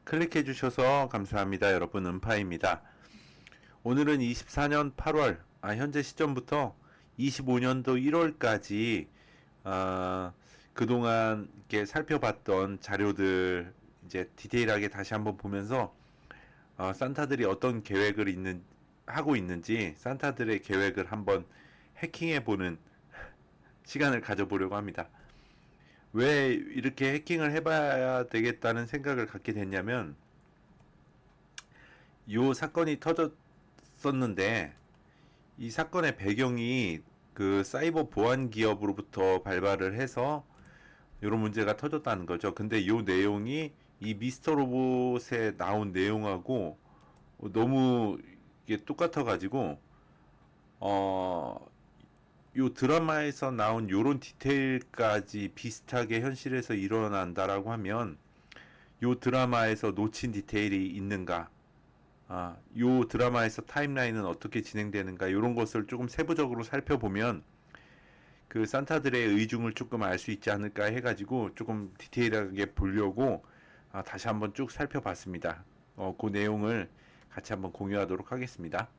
클릭해 주셔서 감사합니다. 여러분, 은파입니다. 오늘은 24년 8월, 현재 시점부터 25년도 1월까지 그동안 이렇게 살펴봤던 자료들 이제 디테일하게 다시 한번 보면서 산타들이 어떤 계획을 하고 있는지 산타들의 계획을 한번 해킹해 보는 시간을 가져보려고 합니다. 왜 이렇게 해킹을 해봐야 되겠다는 생각을 갖게 됐냐면, 요 사건이 터졌었는데 이 사건의 배경이 그 사이버 보안 기업으로부터 발발을 해서 이런 문제가 터졌다는 거죠. 근데 요 내용이 이 미스터 로봇에 나온 내용하고 너무 이게 똑같아가지고 요 드라마에서 나온 요런 디테일까지 비슷하게 현실에서 일어난다라고 하면 요 드라마에서 놓친 디테일이 있는가, 요 드라마에서 타임라인은 어떻게 진행되는가, 요런 것을 조금 세부적으로 살펴보면 그 산타들의 의중을 조금 알 수 있지 않을까 해가지고 조금 디테일하게 보려고 다시 한번 쭉 살펴봤습니다. 그 내용을 같이 한번 공유하도록 하겠습니다.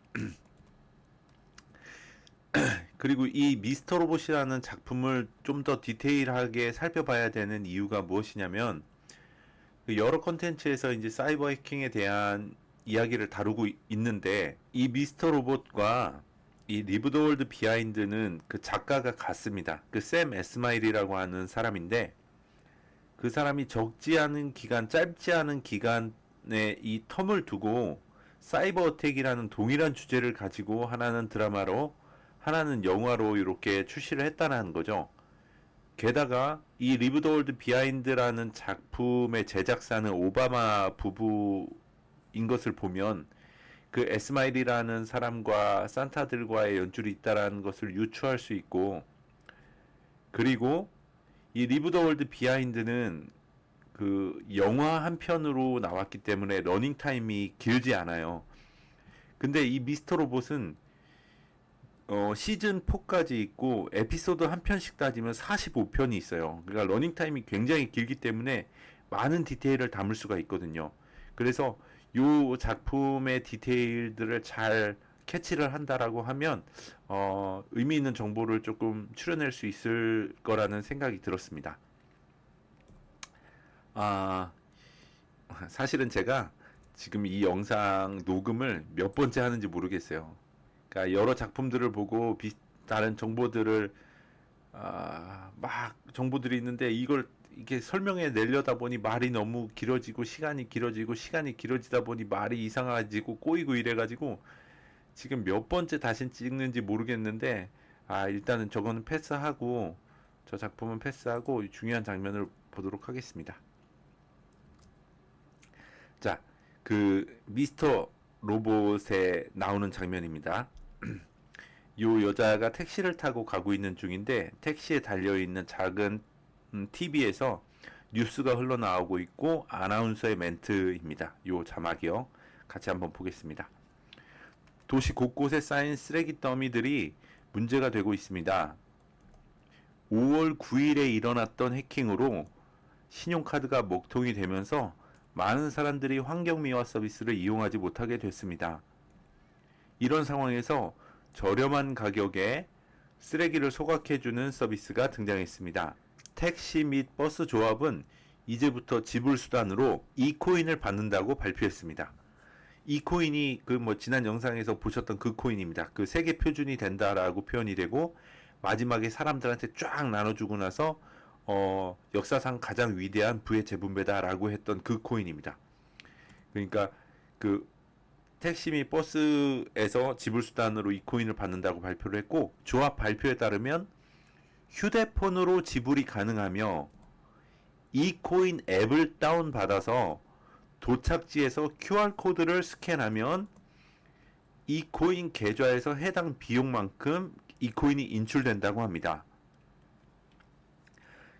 그리고 이 미스터 로봇이라는 작품을 좀 더 디테일하게 살펴봐야 되는 이유가 무엇이냐면, 여러 컨텐츠에서 이제 사이버 해킹에 대한 이야기를 다루고 있는데, 이 미스터 로봇과 이 리브 더 월드 비하인드는 그 작가가 같습니다. 그 샘 에스마일이라고 하는 사람인데, 그 사람이 짧지 않은 기간에 이 텀을 두고 사이버 어택이라는 동일한 주제를 가지고 하나는 드라마로, 하나는 영화로 이렇게 출시를 했다는 거죠. 게다가 이 리브 더 월드 비하인드라는 작품의 제작사는 오바마 부부인 것을 보면 그 에스마일이라는 사람과 산타들과의 연줄이 있다라는 것을 유추할 수 있고, 그리고 이 리브 더 월드 비하인드는 그 영화 한 편으로 나왔기 때문에 러닝 타임이 길지 않아요. 근데 이 미스터 로봇은 시즌 4까지 있고 에피소드 한 편씩 따지면 45편이 있어요. 그러니까 러닝 타임이 굉장히 길기 때문에 많은 디테일을 담을 수가 있거든요. 그래서 요 작품의 디테일들을 잘 캐치를 한다라고 하면 의미 있는 정보를 조금 추려낼 수 있을 거라는 생각이 들었습니다. 아, 사실은 제가 지금 이 영상 녹음을 몇 번째 하는지 모르겠어요. 그러니까 여러 작품들을 보고 다른 정보들을 막 정보들이 있는데 이걸 이렇게 설명해 내려다 보니 말이 너무 길어지고 시간이 길어지고 시간이 길어지다 보니 말이 이상해지고 꼬이고 이래가지고 지금 몇 번째 다시 찍는지 모르겠는데, 일단은 저거는 패스하고 저 작품은 패스하고 중요한 장면을 보도록 하겠습니다. 자, 그 미스터 로봇에 나오는 장면입니다. 요 여자가 택시를 타고 가고 있는 중인데 택시에 달려있는 작은 TV에서 뉴스가 흘러나오고 있고 아나운서의 멘트입니다. 요 자막이요. 같이 한번 보겠습니다. 도시 곳곳에 쌓인 쓰레기 더미들이 문제가 되고 있습니다. 5월 9일에 일어났던 해킹으로 신용카드가 먹통이 되면서 많은 사람들이 환경미화 서비스를 이용하지 못하게 됐습니다. 이런 상황에서 저렴한 가격에 쓰레기를 소각해주는 서비스가 등장했습니다. 택시 및 버스 조합은 이제부터 지불 수단으로 이코인을 받는다고 발표했습니다. 이코인이 지난 영상에서 보셨던 그 코인입니다. 그 세계 표준이 된다라고 표현이 되고 마지막에 사람들한테 쫙 나눠주고 나서 역사상 가장 위대한 부의 재분배다라고 했던 그 코인입니다. 그러니까 그 택시 및 버스에서 지불 수단으로 이 코인을 받는다고 발표를 했고, 조합 발표에 따르면 휴대폰으로 지불이 가능하며 이 코인 앱을 다운받아서 도착지에서 QR코드를 스캔하면 이 코인 계좌에서 해당 비용만큼 이 코인이 인출된다고 합니다.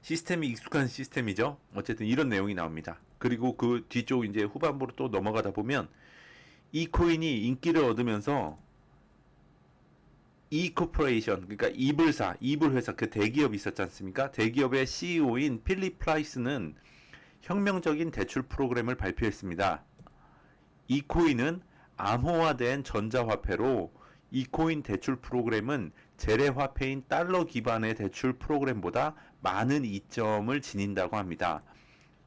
시스템이 익숙한 시스템이죠. 어쨌든 이런 내용이 나옵니다. 그리고 그 뒤쪽 이제 후반부로 또 넘어가다 보면 이 코인이 인기를 얻으면서 이 코퍼레이션, 그러니까 이불 회사, 그 대기업이 있었지 않습니까? 대기업의 CEO인 필립 플라이스는 혁명적인 대출 프로그램을 발표했습니다. 이 코인은 암호화된 전자화폐로 이 코인 대출 프로그램은 재래화폐인 달러 기반의 대출 프로그램보다 많은 이점을 지닌다고 합니다.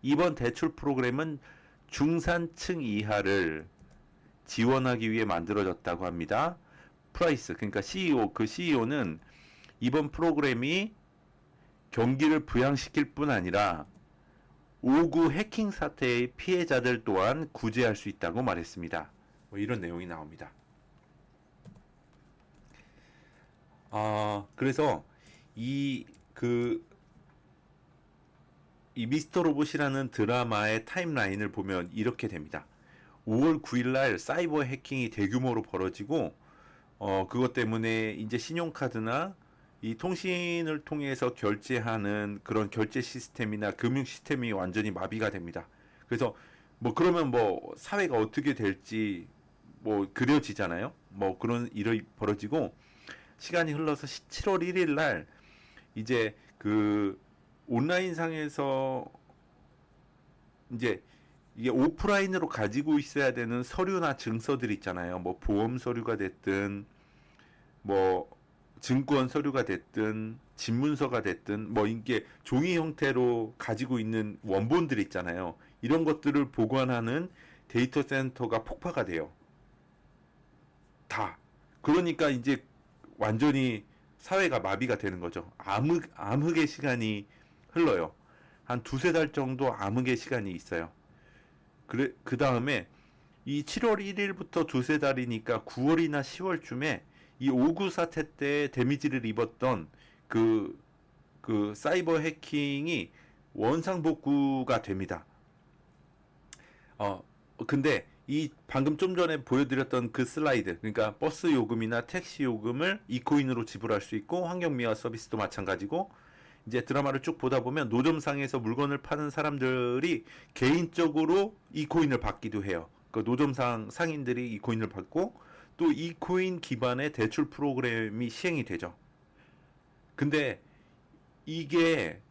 이번 대출 프로그램은 중산층 이하를 지원하기 위해 만들어졌다고 합니다. 프라이스, 그러니까 CEO, 그 CEO는 이번 프로그램이 경기를 부양시킬 뿐 아니라 5구 해킹 사태의 피해자들 또한 구제할 수 있다고 말했습니다. 뭐 이런 내용이 나옵니다. 그래서 이 미스터 로봇이라는 드라마의 타임라인을 보면 이렇게 됩니다. 5월 9일 날 사이버 해킹이 대규모로 벌어지고 그것 때문에 이제 신용카드나 이 통신을 통해서 결제하는 그런 결제 시스템이나 금융 시스템이 완전히 마비가 됩니다. 그래서 뭐 그러면 뭐 사회가 어떻게 될지 뭐 그려지잖아요. 뭐 그런 일이 벌어지고 시간이 흘러서 7월 1일 날 이제 그 온라인 상에서 이제 이게 오프라인으로 가지고 있어야 되는 서류나 증서들 있잖아요. 뭐 보험 서류가 됐든 뭐 증권 서류가 됐든 집문서가 됐든 뭐 이게 종이 형태로 가지고 있는 원본들 있잖아요. 이런 것들을 보관하는 데이터 센터가 폭파가 돼요. 다. 그러니까 이제 완전히 사회가 마비가 되는 거죠. 암흑의 시간이 흘러요. 한 두세 달 정도 암흑의 시간이 있어요. 그 다음에 이 7월 1일부터 두세 달이니까 9월이나 10월쯤에 이 5구 사태 때 데미지를 입었던 그 사이버 해킹이 원상복구가 됩니다. 근데 이 방금 좀 전에 보여드렸던 그 슬라이드, 그러니까 버스 요금이나 택시 요금을 이코인으로 지불할 수 있고 환경미화 서비스도 마찬가지고 이제 드라마를 쭉 보다 보면 노점상에서 물건을 파는 사람들이 개인적으로 이 코인을 받기도 해요. 그 노점상 상인들이 이 코인을 받고 또 이 코인 기반의 대출 프로그램이 시행이 되죠. 근데 이게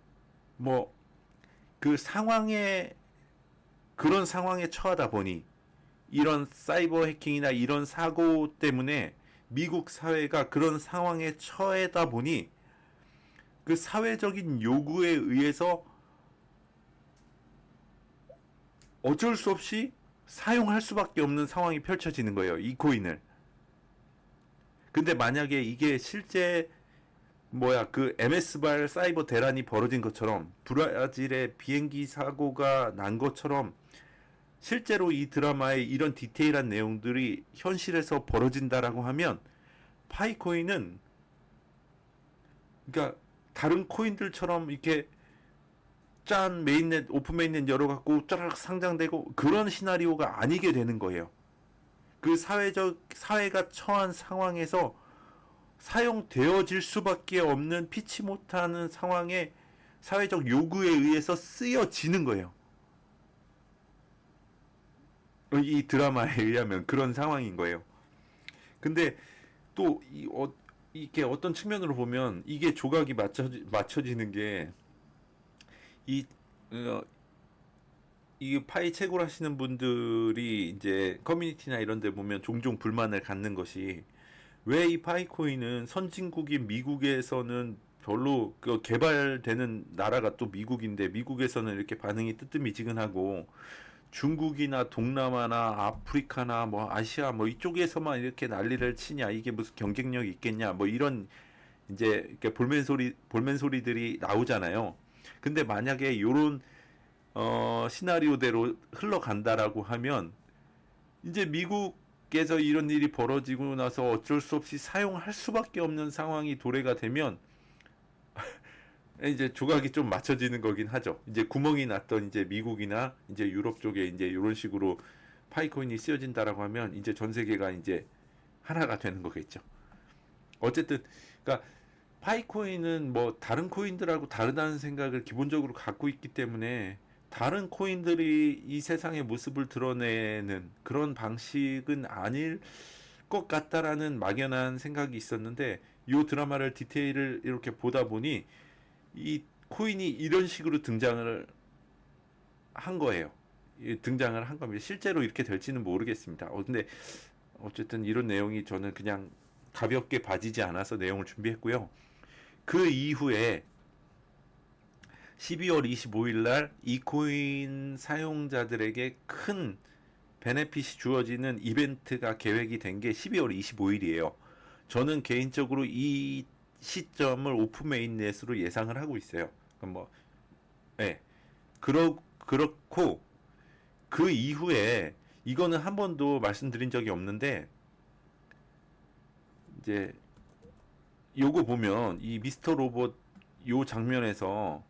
뭐 그 상황에 그런 상황에 처하다 보니 이런 사이버 해킹이나 이런 사고 때문에 미국 사회가 그런 상황에 처하다 보니 그 사회적인 요구에 의해서 어쩔 수 없이 사용할 수밖에 없는 상황이 펼쳐지는 거예요. 이 코인을. 근데 만약에 이게 실제 그 MS발 사이버 대란이 벌어진 것처럼 브라질의 비행기 사고가 난 것처럼 실제로 이 드라마의 이런 디테일한 내용들이 현실에서 벌어진다라고 하면 파이코인은 그러니까 다른 코인들처럼 이렇게 짠 메인넷 오픈 메인넷 열어갖고 짜라락 상장되고 그런 시나리오가 아니게 되는 거예요. 그 사회가 처한 상황에서 사용되어질 수밖에 없는 피치 못하는 상황에 사회적 요구에 의해서 쓰여지는 거예요. 이 드라마에 의하면 그런 상황인 거예요. 근데 또 이게 어떤 측면으로 보면 이게 조각이 맞춰지는 게 이 이 파이 채굴 하시는 분들이 이제 커뮤니티나 이런 데 보면 종종 불만을 갖는 것이 왜 이 파이코인은 선진국인 미국에서는 별로 개발되는 나라가 또 미국인데 미국에서는 이렇게 반응이 뜨뜻미지근하고 중국이나 동남아나 아프리카나 뭐 아시아 뭐 이쪽에서만 이렇게 난리를 치냐 이게 무슨 경쟁력이 있겠냐 뭐 이런 이제 이렇게 볼멘소리들이 나오잖아요. 근데 만약에 요런 시나리오대로 흘러간다라고 하면 이제 미국에서 이런 일이 벌어지고 나서 어쩔 수 없이 사용할 수밖에 없는 상황이 도래가 되면 이제 조각이 좀 맞춰지는 거긴 하죠. 이제 구멍이 났던 이제 미국이나 이제 유럽 쪽에 이제 이런 식으로 파이코인이 쓰여진다라고 하면 이제 전 세계가 이제 하나가 되는 거겠죠. 어쨌든 그러니까 파이코인은 뭐 다른 코인들하고 다르다는 생각을 기본적으로 갖고 있기 때문에 다른 코인들이 이 세상의 모습을 드러내는 그런 방식은 아닐 것 같다라는 막연한 생각이 있었는데 이 드라마를 디테일을 이렇게 보다 보니 이 코인이 이런 식으로 등장을 한 거예요. 등장을 한 겁니다. 실제로 이렇게 될지는 모르겠습니다. 근데 어쨌든 이런 내용이 저는 그냥 가볍게 봐지지 않아서 내용을 준비했고요. 그 이후에 12월 25일 날 이코인 사용자들에게 큰 베네핏이 주어지는 이벤트가 계획이 된 게 12월 25일이에요. 저는 개인적으로 이 시점을 오픈 메인넷으로 예상을 하고 있어요. 그럼 뭐, 예. 그렇고, 그 이후에, 이거는 한 번도 말씀드린 적이 없는데, 이제, 요거 보면, 이 미스터 로봇 요 장면에서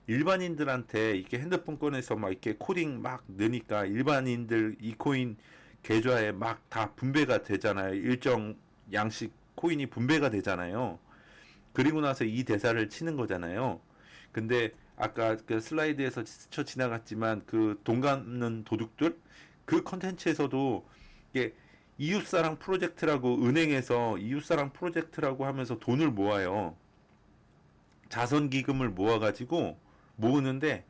일반인들한테 이렇게 핸드폰 꺼내서 막 이렇게 코딩 막 넣으니까 일반인들 이 코인 계좌에 막 다 분배가 되잖아요. 일정 양씩 코인이 분배가 되잖아요. 그리고 나서 이 대사를 치는 거잖아요. 근데 아까 그 슬라이드에서 스쳐 지나갔지만 그 돈 갚는 도둑들 그 컨텐츠에서도 이게 이웃사랑 프로젝트라고 은행에서 이웃사랑 프로젝트라고 하면서 돈을 모아요. 자선 기금을 모아가지고 모으는데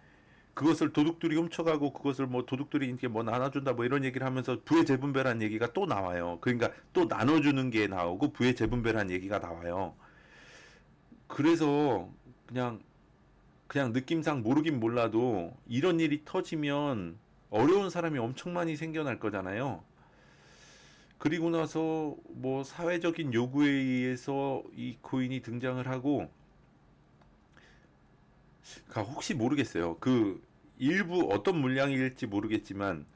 그것을 도둑들이 훔쳐가고 그것을 뭐 도둑들이 이렇게 뭐 나눠준다 뭐 이런 얘기를 하면서 부의 재분배라는 얘기가 또 나와요. 그러니까 또 나눠주는 게 나오고 부의 재분배라는 얘기가 나와요. 그래서 그냥 그냥 느낌상 모르긴 몰라도 이런 일이 터지면 어려운 사람이 엄청 많이 생겨날 거잖아요. 그리고 나서 뭐 사회적인 요구에 의해서 이 코인이 등장을 하고 혹시 모르겠어요. 그 일부 어떤 물량일지 모르겠지만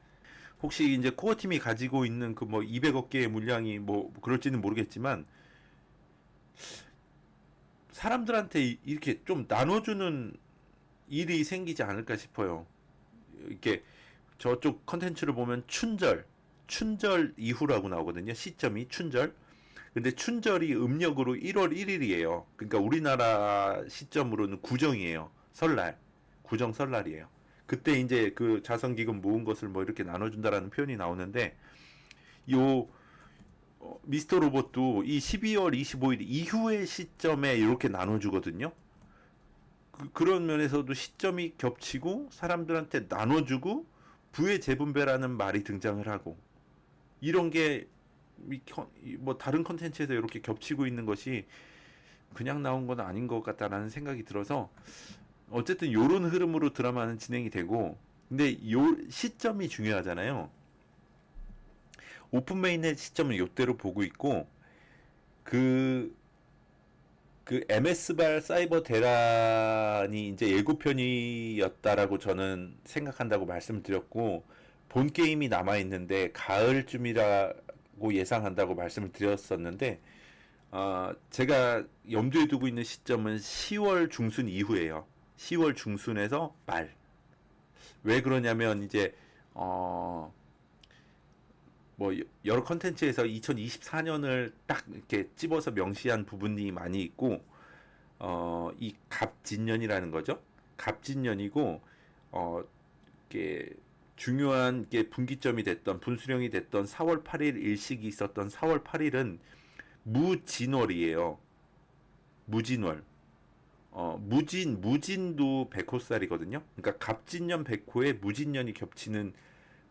혹시 이제 코어 팀이 가지고 있는 그 뭐 200억 개의 물량이 뭐 그럴지는 모르겠지만 사람들한테 이렇게 좀 나눠주는 일이 생기지 않을까 싶어요. 이렇게 저쪽 컨텐츠를 보면 춘절 이후라고 나오거든요. 시점이 춘절. 근데 춘절이 음력으로 1월 1일이에요. 그러니까 우리나라 시점으로는 구정이에요. 설날. 구정 설날이에요. 그때 이제 그 자선기금 모은 것을 뭐 이렇게 나눠준다라는 표현이 나오는데 요 미스터 로봇도 이 12월 25일 이후의 시점에 이렇게 나눠주거든요. 그런 면에서도 시점이 겹치고 사람들한테 나눠주고 부의 재분배라는 말이 등장을 하고 이런 게 뭐 다른 컨텐츠에서 이렇게 겹치고 있는 것이 그냥 나온 건 아닌 것 같다라는 생각이 들어서 어쨌든 요런 흐름으로 드라마는 진행이 되고 근데 요 시점이 중요하잖아요. 오픈 메인의 시점은 요때로 보고 있고 그 MS발 사이버 대란이 이제 예고편이었다라고 저는 생각한다고 말씀을 드렸고 본 게임이 남아 있는데 가을쯤이라고 예상한다고 말씀을 드렸었는데 제가 염두에 두고 있는 시점은 10월 중순 이후예요. 10월 중순에서 말. 왜 그러냐면 이제 어, 뭐 여러 컨텐츠에서 2024년을 딱 이렇게 찝어서 명시한 부분이 많이 있고 이 갑진년이라는 거죠. 갑진년이고 어, 이게 중요한 게 분기점이 됐던 분수령이 됐던 4월 8일 일식이 있었던 4월 8일은 무진월이에요. 무진월. 무진도 백호살이거든요. 그러니까 갑진년 백호에 무진년이 겹치는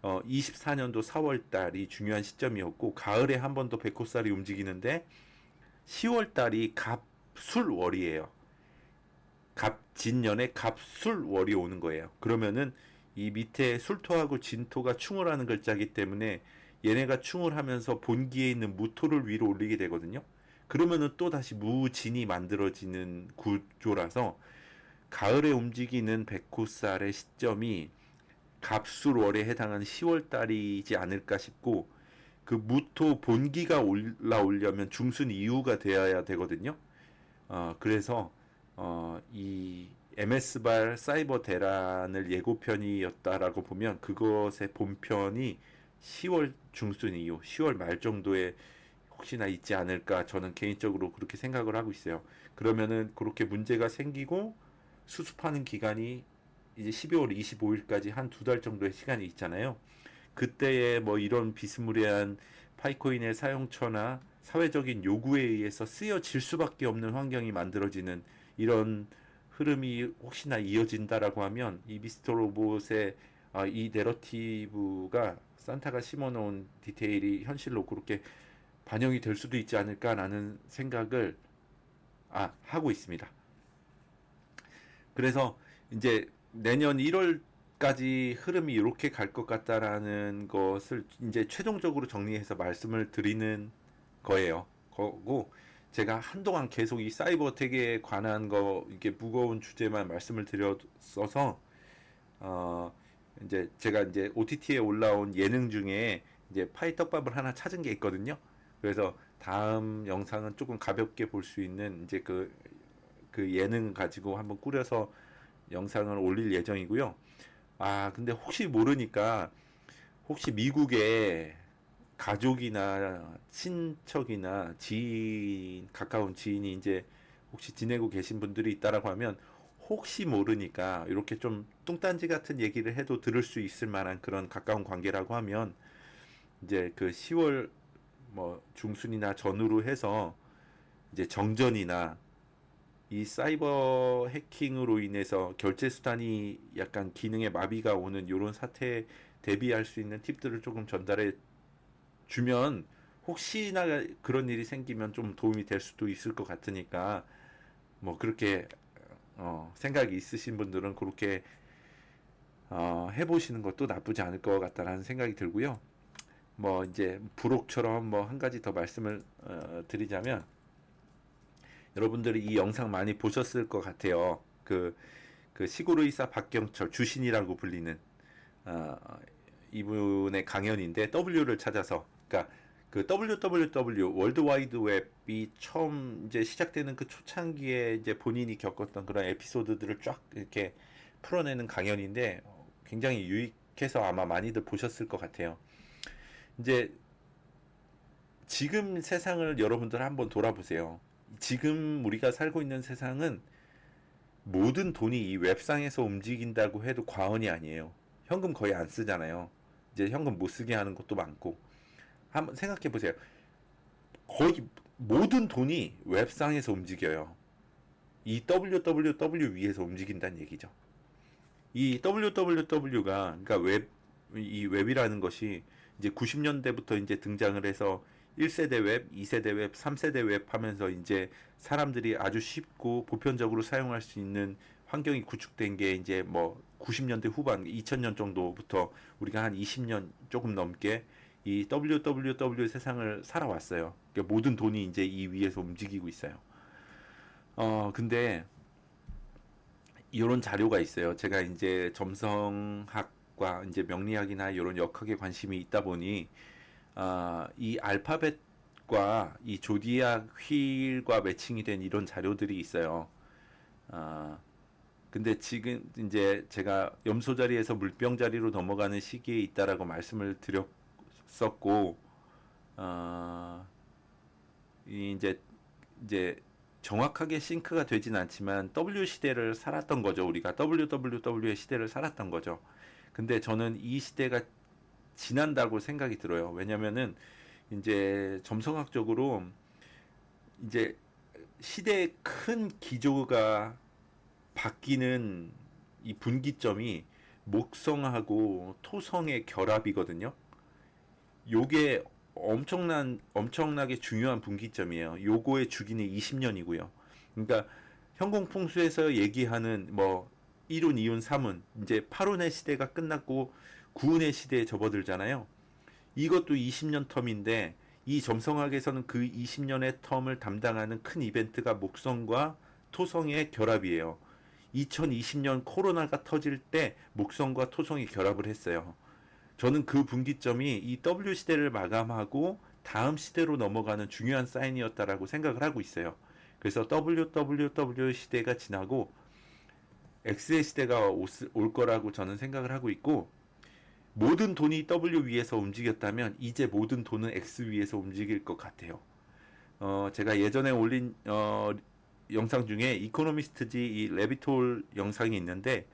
24년도 4월 달이 중요한 시점이었고 가을에 한 번 더 백호살이 움직이는데 10월 달이 갑술월이에요. 갑진년에 갑술월이 오는 거예요. 그러면은 이 밑에 술토하고 진토가 충을 하는 글자이기 때문에 얘네가 충을 하면서 본기에 있는 무토를 위로 올리게 되거든요. 그러면은 또 다시 무진이 만들어지는 구조라서 가을에 움직이는 백호살의 시점이 갑술월에 해당하는 10월 달이지 않을까 싶고 그 무토 본기가 올라오려면 중순 이후가 되어야 되거든요. 그래서 이 MS발 사이버 대란을 예고편이었다라고 보면 그것의 본편이 10월 중순 이후, 10월 말 정도에 혹시나 있지 않을까 저는 개인적으로 그렇게 생각을 하고 있어요. 그러면은 그렇게 문제가 생기고 수습하는 기간이 이제 12월 25일까지 한 두 달 정도의 시간이 있잖아요. 그때에 뭐 이런 비스무리한 파이코인의 사용처나 사회적인 요구에 의해서 쓰여질 수밖에 없는 환경이 만들어지는 이런 흐름이 혹시나 이어진다라고 하면 이 미스터 로봇의 이 내러티브가 산타가 심어놓은 디테일이 현실로 그렇게 반영이 될 수도 있지 않을까라는 생각을 하고 있습니다. 그래서 이제 내년 1월까지 흐름이 이렇게 갈 것 같다라는 것을 이제 최종적으로 정리해서 말씀을 드리는 거고, 제가 한동안 계속 이 사이버 어택에 관한 거 이게 무거운 주제만 말씀을 드렸어서 이제 제가 이제 OTT에 올라온 예능 중에 이제 파이 떡밥을 하나 찾은 게 있거든요. 그래서 다음 영상은 조금 가볍게 볼 수 있는 이제 그 예능 가지고 한번 꾸려서 영상을 올릴 예정이고요. 근데 혹시 모르니까 혹시 미국에 가족이나 친척이나 지인, 가까운 지인이 이제 혹시 지내고 계신 분들이 있다라고 하면 혹시 모르니까 이렇게 좀 뚱딴지 같은 얘기를 해도 들을 수 있을 만한 그런 가까운 관계라고 하면 이제 그 10월 뭐 중순이나 전후로 해서 이제 정전이나 이 사이버 해킹으로 인해서 결제 수단이 약간 기능에 마비가 오는 이런 사태에 대비할 수 있는 팁들을 조금 전달해 주면 혹시나 그런 일이 생기면 좀 도움이 될 수도 있을 것 같으니까 뭐 그렇게 생각이 있으신 분들은 그렇게 해보시는 것도 나쁘지 않을 것 같다라는 생각이 들고요. 뭐 이제 부록처럼 뭐 한 가지 더 말씀을 드리자면 여러분들이 이 영상 많이 보셨을 것 같아요. 그 시골 의사 박경철 주신이라고 불리는 어, 이분의 강연인데 W를 찾아서 그러니까 그 WWW 월드와이드 웹이 처음 이제 시작되는 그 초창기에 이제 본인이 겪었던 그런 에피소드들을 쫙 이렇게 풀어내는 강연인데 굉장히 유익해서 아마 많이들 보셨을 것 같아요. 이제 지금 세상을 여러분들 한번 돌아보세요. 지금 우리가 살고 있는 세상은 모든 돈이 이 웹상에서 움직인다고 해도 과언이 아니에요. 현금 거의 안 쓰잖아요. 이제 현금 못 쓰게 하는 것도 많고. 한번 생각해 보세요. 거의 모든 돈이 웹상에서 움직여요. 이 www 위에서 움직인다는 얘기죠. 이 www가 그러니까 이 웹이라는 것이 이제 90년대부터 이제 등장을 해서 1세대 웹, 2세대 웹, 3세대 웹 하면서 이제 사람들이 아주 쉽고 보편적으로 사용할 수 있는 환경이 구축된 게 이제 뭐 90년대 후반, 2000년 정도부터 우리가 한 20년 조금 넘게 이 WWW 세상을 살아왔어요. 그러니까 모든 돈이 이제 이 위에서 움직이고 있어요. 근데 이런 자료가 있어요. 제가 이제 점성학과 이제 명리학이나 이런 역학에 관심이 있다 보니 이 알파벳과 이 조디악 휠과 매칭이 된 이런 자료들이 있어요. 아, 근데 지금 이제 제가 염소 자리에서 물병 자리로 넘어가는 시기에 있다라고 말씀을 드렸었고, 어, 이제 정확하게 싱크가 되진 않지만 W 시대를 살았던 거죠. 우리가 WWW의 시대를 살았던 거죠. 근데 저는 이 시대가 지난다고 생각이 들어요. 왜냐면은 이제 점성학적으로 이제 시대의 큰 기조가 바뀌는 이 분기점이 목성하고 토성의 결합이거든요. 요게 엄청나게 중요한 분기점이에요. 요거의 주기는 20년이고요. 그러니까 현공풍수에서 얘기하는 뭐 1운, 2운, 3운 이제 8운의 시대가 끝났고 9운의 시대에 접어들잖아요. 이것도 20년 텀인데 이 점성학에서는 그 20년의 텀을 담당하는 큰 이벤트가 목성과 토성의 결합이에요. 2020년 코로나가 터질 때 목성과 토성이 결합을 했어요. 저는 그 분기점이 이 W 시대를 마감하고 다음 시대로 넘어가는 중요한 사인이었다라고 생각을 하고 있어요. 그래서 WWW 시대가 지나고 X의 시대가 올 거라고 저는 생각을 하고 있고 모든 돈이 W 위에서 움직였다면 이제 모든 돈은 X 위에서 움직일 것 같아요. 제가 예전에 올린 영상 중에 이코노미스트지 이 레비톨 영상이 있는데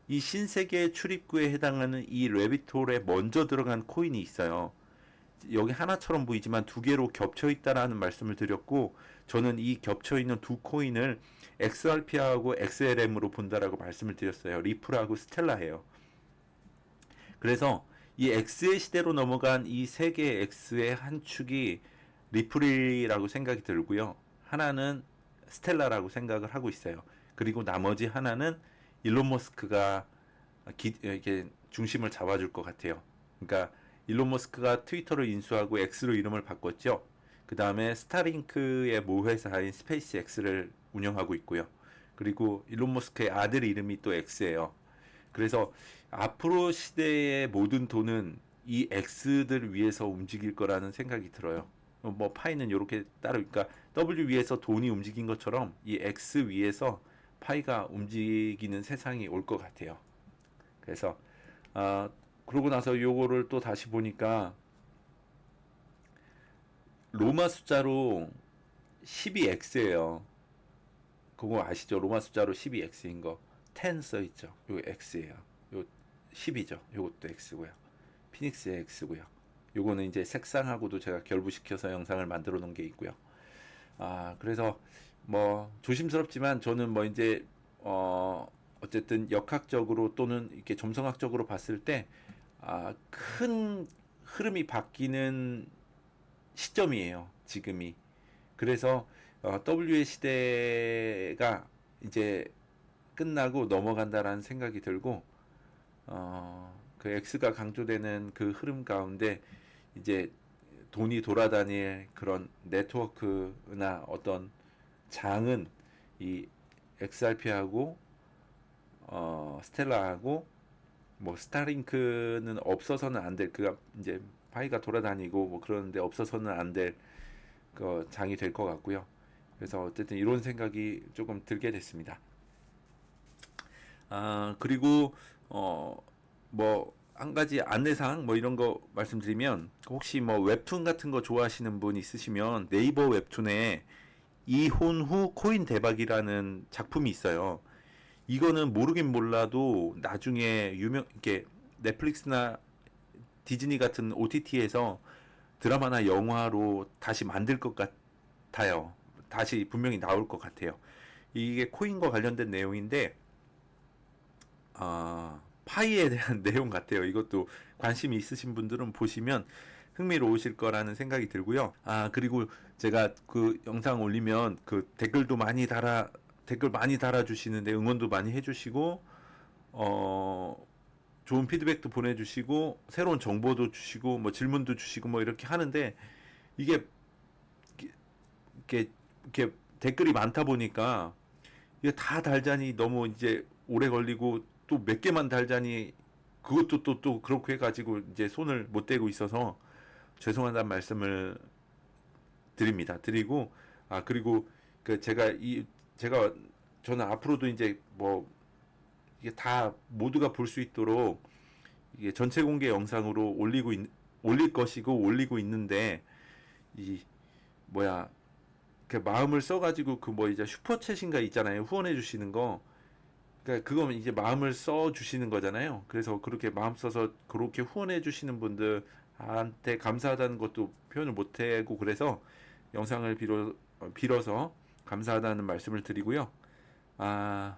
이 신세계 출입구에 해당하는 이 레비톨에 먼저 들어간 코인이 있어요. 여기 하나처럼 보이지만 두 개로 겹쳐 있다라는 말씀을 드렸고, 저는 이 겹쳐 있는 두 코인을 XRP하고 XLM으로 본다라고 말씀을 드렸어요. 리플하고 스텔라예요. 그래서 이 X의 시대로 넘어간 이 세 개의 X의 한 축이 리플이라고 생각이 들고요. 하나는 스텔라라고 생각을 하고 있어요. 그리고 나머지 하나는 일론 머스크가 이렇게 중심을 잡아줄 것 같아요. 그러니까 일론 머스크가 트위터를 인수하고 X로 이름을 바꿨죠. 그 다음에 스타링크의 모회사인 스페이스 X를 운영하고 있고요. 그리고 일론 머스크의 아들 이름이 또 X예요. 그래서 앞으로 시대의 모든 돈은 이 X들 위에서 움직일 거라는 생각이 들어요. 뭐 파이는 이렇게 따로, 그러니까 W 위에서 돈이 움직인 것처럼 이 X 위에서 파이가 움직이는 세상이 올 것 같아요. 그래서 그러고 나서 요거를 또 다시 보니까 로마 숫자로 12X예요. 그거 아시죠? 로마 숫자로 12X인 거. 10 써있죠. 요 X예요. 요 10이죠. 요것도 X고요. 피닉스의 X고요. 요거는 이제 색상하고도 제가 결부시켜서 영상을 만들어 놓은 게 있고요. 그래서 뭐 조심스럽지만 저는 뭐 이제 어쨌든 역학적으로 또는 이렇게 점성학적으로 봤을 때 큰 흐름이 바뀌는 시점이에요. 지금이. 그래서 W의 시대가 이제 끝나고 넘어간다라는 생각이 들고, 그 X가 강조되는 그 흐름 가운데 이제 돈이 돌아다닐 그런 네트워크나 어떤 장은 이 XRP하고 스텔라하고 뭐 스타링크는 없어서는 안 될, 그가 이제 파이가 돌아다니고 뭐 그러는데 없어서는 안 될 그 장이 될 것 같고요. 그래서 어쨌든 이런 생각이 조금 들게 됐습니다. 그리고 뭐 한 가지 안내사항 뭐 이런 거 말씀드리면, 혹시 뭐 웹툰 같은 거 좋아하시는 분 있으시면 네이버 웹툰에 이혼 후 코인 대박이라는 작품이 있어요. 이거는 모르긴 몰라도 나중에 이렇게 넷플릭스나 디즈니 같은 OTT에서 드라마나 영화로 다시 만들 것 같아요. 다시 분명히 나올 것 같아요. 이게 코인과 관련된 내용인데, 파이에 대한 내용 같아요. 이것도 관심이 있으신 분들은 보시면 흥미로우실 거라는 생각이 들고요. 그리고 제가 그 영상 올리면 그 댓글 많이 달아주시는데 응원도 많이 해주시고, 좋은 피드백도 보내주시고, 새로운 정보도 주시고, 뭐 질문도 주시고, 뭐 이렇게 하는데, 이게, 이렇게 댓글이 많다 보니까, 이게 다 달자니 너무 이제 오래 걸리고, 또 몇 개만 달자니 그것도 또 그렇게 해가지고 이제 손을 못 대고 있어서 죄송하다는 말씀을 드립니다. 드리고, 그리고 그 제가 저는 앞으로도 이제 뭐 이게 다 모두가 볼 수 있도록 이게 전체 공개 영상으로 올릴 것이고 올리고 있는데, 이 뭐야, 그 마음을 써가지고 그 뭐 이제 슈퍼챗인가 있잖아요. 후원해 주시는 거. 그러니까 그거면 이제 마음을 써 주시는 거잖아요. 그래서 그렇게 마음 써서 그렇게 후원해 주시는 분들한테 감사하다는 것도 표현을 못 하고, 그래서 영상을 빌어서 감사하다는 말씀을 드리고요. 아,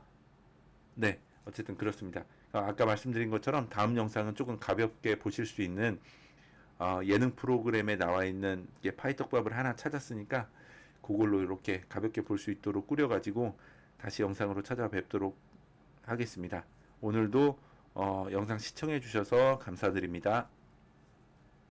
네. 어쨌든 그렇습니다. 아까 말씀드린 것처럼 다음 영상은 조금 가볍게 보실 수 있는 예능 프로그램에 나와 있는 파이떡밥을 하나 찾았으니까 그걸로 이렇게 가볍게 볼 수 있도록 꾸려가지고 다시 영상으로 찾아뵙도록 하겠습니다. 오늘도 영상 시청해 주셔서 감사드립니다.